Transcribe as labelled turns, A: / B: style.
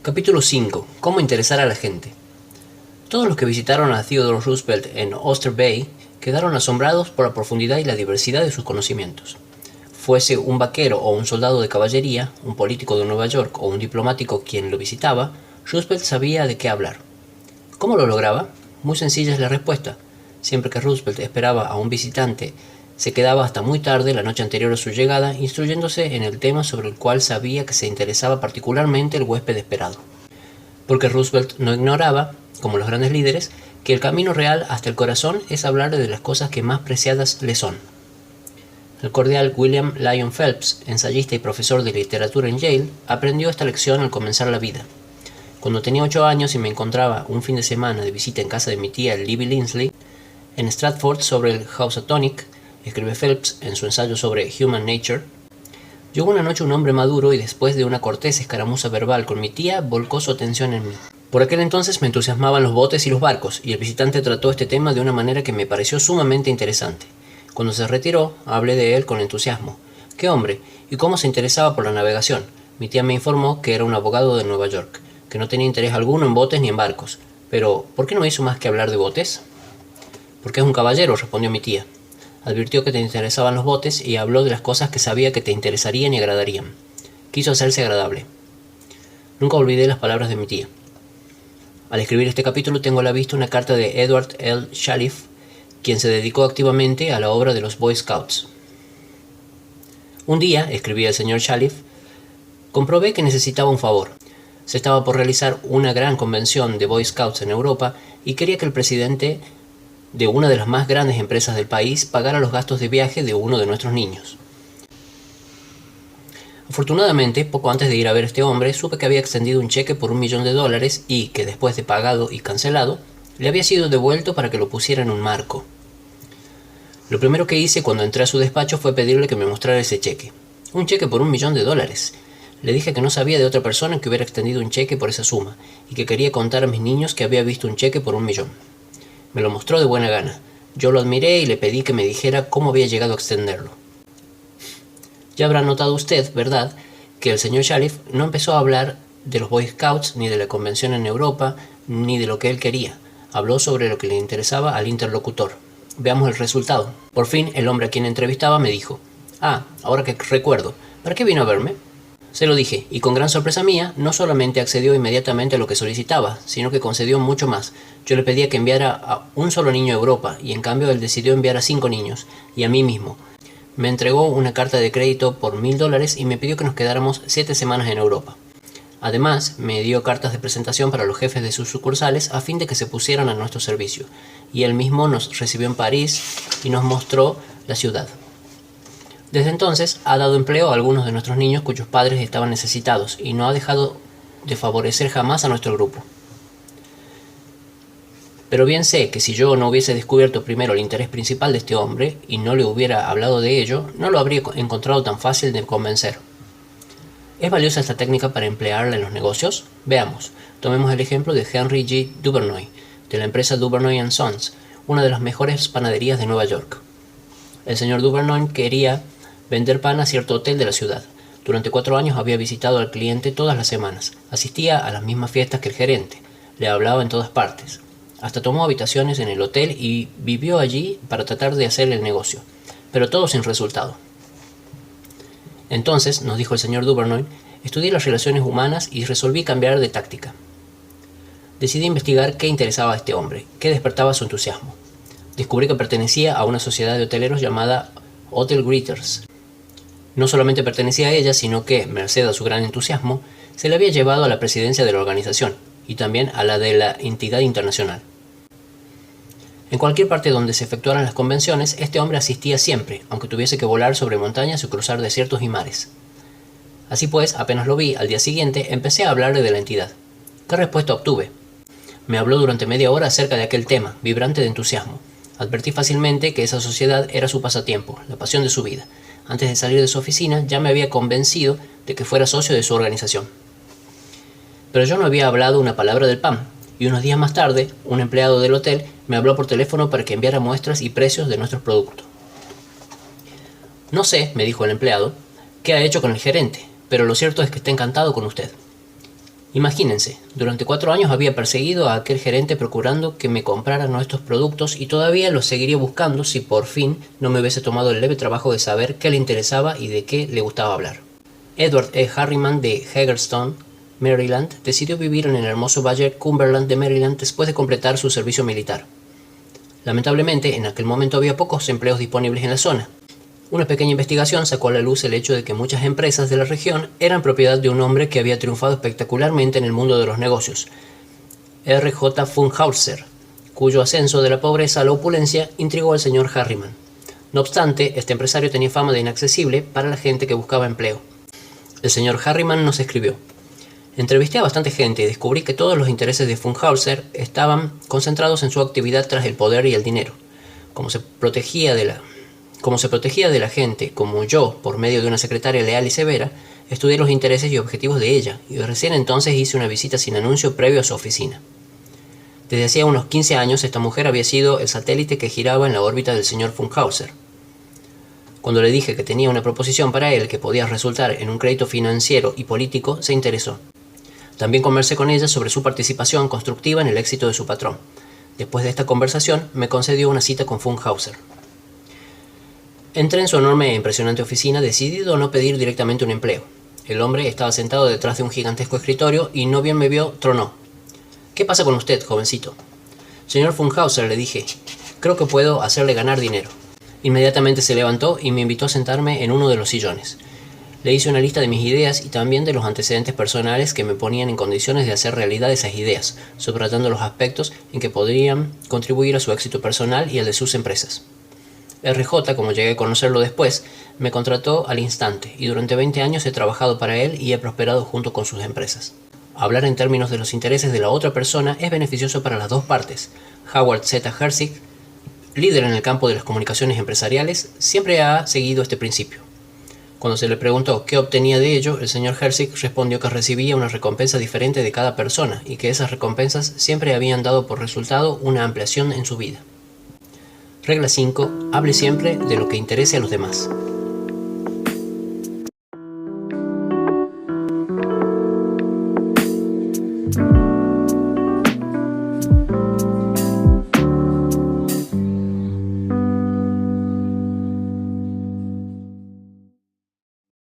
A: Capítulo 5. Cómo interesar a la gente. Todos los que visitaron a Theodore Roosevelt en Oyster Bay quedaron asombrados por la profundidad y la diversidad de sus conocimientos. Fuese un vaquero o un soldado de caballería, un político de Nueva York o un diplomático quien lo visitaba, Roosevelt sabía de qué hablar. ¿Cómo lo lograba? Muy sencilla es la respuesta. Siempre que Roosevelt esperaba a un visitante, se quedaba hasta muy tarde la noche anterior a su llegada, instruyéndose en el tema sobre el cual sabía que se interesaba particularmente el huésped esperado. Porque Roosevelt no ignoraba, como los grandes líderes, que el camino real hasta el corazón es hablar de las cosas que más preciadas le son. El cordial William Lyon Phelps, ensayista y profesor de literatura en Yale, aprendió esta lección al comenzar la vida. Cuando tenía 8 años y me encontraba un fin de semana de visita en casa de mi tía Libby Linsley, en Stratford sobre el Housatonic, escribe Phelps en su ensayo sobre Human Nature, llegó una noche un hombre maduro y después de una cortés escaramuza verbal con mi tía, volcó su atención en mí. Por aquel entonces me entusiasmaban los botes y los barcos, y el visitante trató este tema de una manera que me pareció sumamente interesante. Cuando se retiró, hablé de él con entusiasmo. ¡Qué hombre! ¿Y cómo se interesaba por la navegación? Mi tía me informó que era un abogado de Nueva York, que no tenía interés alguno en botes ni en barcos. Pero, ¿por qué no hizo más que hablar de botes? Porque es un caballero, respondió mi tía. Advirtió que te interesaban los botes y habló de las cosas que sabía que te interesarían y agradarían. Quiso hacerse agradable. Nunca olvidé las palabras de mi tía. Al escribir este capítulo tengo a la vista una carta de Edward L. Shalliff, quien se dedicó activamente a la obra de los Boy Scouts. Un día, escribía el señor Shalliff, comprobé que necesitaba un favor. Se estaba por realizar una gran convención de Boy Scouts en Europa y quería que el presidente de una de las más grandes empresas del país pagara los gastos de viaje de uno de nuestros niños. Afortunadamente, poco antes de ir a ver a este hombre, supe que había extendido un cheque por $1.000.000 y que después de pagado y cancelado, le había sido devuelto para que lo pusiera en un marco. Lo primero que hice cuando entré a su despacho fue pedirle que me mostrara ese cheque. Un cheque por $1.000.000. Le dije que no sabía de otra persona que hubiera extendido un cheque por esa suma y que quería contar a mis niños que había visto un cheque por $1.000.000. Me lo mostró de buena gana. Yo lo admiré y le pedí que me dijera cómo había llegado a extenderlo. Ya habrá notado usted, ¿verdad?, que el señor Shalliff no empezó a hablar de los Boy Scouts, ni de la convención en Europa, ni de lo que él quería. Habló sobre lo que le interesaba al interlocutor. Veamos el resultado. Por fin, el hombre a quien entrevistaba me dijo: «Ah, ahora que recuerdo, ¿para qué vino a verme?» Se lo dije, y con gran sorpresa mía, no solamente accedió inmediatamente a lo que solicitaba, sino que concedió mucho más. Yo le pedía que enviara a un solo niño a Europa, y en cambio él decidió enviar a 5 niños, y a mí mismo. Me entregó una carta de crédito por $1.000 y me pidió que nos quedáramos 7 semanas en Europa. Además, me dio cartas de presentación para los jefes de sus sucursales a fin de que se pusieran a nuestro servicio, y él mismo nos recibió en París y nos mostró la ciudad. Desde entonces ha dado empleo a algunos de nuestros niños cuyos padres estaban necesitados y no ha dejado de favorecer jamás a nuestro grupo. Pero bien sé que si yo no hubiese descubierto primero el interés principal de este hombre y no le hubiera hablado de ello, no lo habría encontrado tan fácil de convencer. ¿Es valiosa esta técnica para emplearla en los negocios? Veamos. Tomemos el ejemplo de Henry G. Duvernoy, de la empresa Duvernoy & Sons, una de las mejores panaderías de Nueva York. El señor Duvernoy quería vender pan a cierto hotel de la ciudad. Durante 4 años había visitado al cliente todas las semanas, asistía a las mismas fiestas que el gerente, le hablaba en todas partes. Hasta tomó habitaciones en el hotel y vivió allí para tratar de hacer el negocio, pero todo sin resultado. Entonces, nos dijo el señor Duvernoy, estudié las relaciones humanas y resolví cambiar de táctica. Decidí investigar qué interesaba a este hombre, qué despertaba su entusiasmo. Descubrí que pertenecía a una sociedad de hoteleros llamada Hotel Greeters. No solamente pertenecía a ella, sino que, merced a su gran entusiasmo, se le había llevado a la presidencia de la organización y también a la de la entidad internacional. En cualquier parte donde se efectuaran las convenciones, este hombre asistía siempre, aunque tuviese que volar sobre montañas y cruzar desiertos y mares. Así pues, apenas lo vi, al día siguiente, empecé a hablarle de la entidad. ¿Qué respuesta obtuve? Me habló durante media hora acerca de aquel tema, vibrante de entusiasmo. Advertí fácilmente que esa sociedad era su pasatiempo, la pasión de su vida. Antes de salir de su oficina, ya me había convencido de que fuera socio de su organización. Pero yo no había hablado una palabra del pan, y unos días más tarde, un empleado del hotel me habló por teléfono para que enviara muestras y precios de nuestros productos. «No sé», me dijo el empleado, «qué ha hecho con el gerente, pero lo cierto es que está encantado con usted». Imagínense, durante 4 años había perseguido a aquel gerente procurando que me comprara nuestros productos y todavía los seguiría buscando si por fin no me hubiese tomado el leve trabajo de saber qué le interesaba y de qué le gustaba hablar. Edward E. Harriman de Hagerstown, Maryland, decidió vivir en el hermoso valle Cumberland de Maryland después de completar su servicio militar. Lamentablemente, en aquel momento había pocos empleos disponibles en la zona. Una pequeña investigación sacó a la luz el hecho de que muchas empresas de la región eran propiedad de un hombre que había triunfado espectacularmente en el mundo de los negocios, R. J. Funkhauser, cuyo ascenso de la pobreza a la opulencia intrigó al señor Harriman. No obstante, este empresario tenía fama de inaccesible para la gente que buscaba empleo. El señor Harriman nos escribió: entrevisté a bastante gente y descubrí que todos los intereses de Funkhauser estaban concentrados en su actividad tras el poder y el dinero. Como se protegía de la gente, como yo, por medio de una secretaria leal y severa, estudié los intereses y objetivos de ella, y recién entonces hice una visita sin anuncio previo a su oficina. Desde hacía unos 15 años esta mujer había sido el satélite que giraba en la órbita del señor Funkhauser. Cuando le dije que tenía una proposición para él que podía resultar en un crédito financiero y político, se interesó. También conversé con ella sobre su participación constructiva en el éxito de su patrón. Después de esta conversación, me concedió una cita con Funkhauser. Entré en su enorme e impresionante oficina, decidido a no pedir directamente un empleo. El hombre estaba sentado detrás de un gigantesco escritorio y no bien me vio, tronó: «¿Qué pasa con usted, jovencito?». «Señor Funkhauser», le dije, «creo que puedo hacerle ganar dinero». Inmediatamente se levantó y me invitó a sentarme en uno de los sillones. Le hice una lista de mis ideas y también de los antecedentes personales que me ponían en condiciones de hacer realidad esas ideas, subrayando los aspectos en que podrían contribuir a su éxito personal y al de sus empresas. RJ, como llegué a conocerlo después, me contrató al instante y durante 20 años he trabajado para él y he prosperado junto con sus empresas. Hablar en términos de los intereses de la otra persona es beneficioso para las dos partes. Howard Z. Herzig, líder en el campo de las comunicaciones empresariales, siempre ha seguido este principio. Cuando se le preguntó qué obtenía de ello, el señor Herzig respondió que recibía una recompensa diferente de cada persona y que esas recompensas siempre habían dado por resultado una ampliación en su vida. Regla 5. Hable siempre de lo que interese a los demás.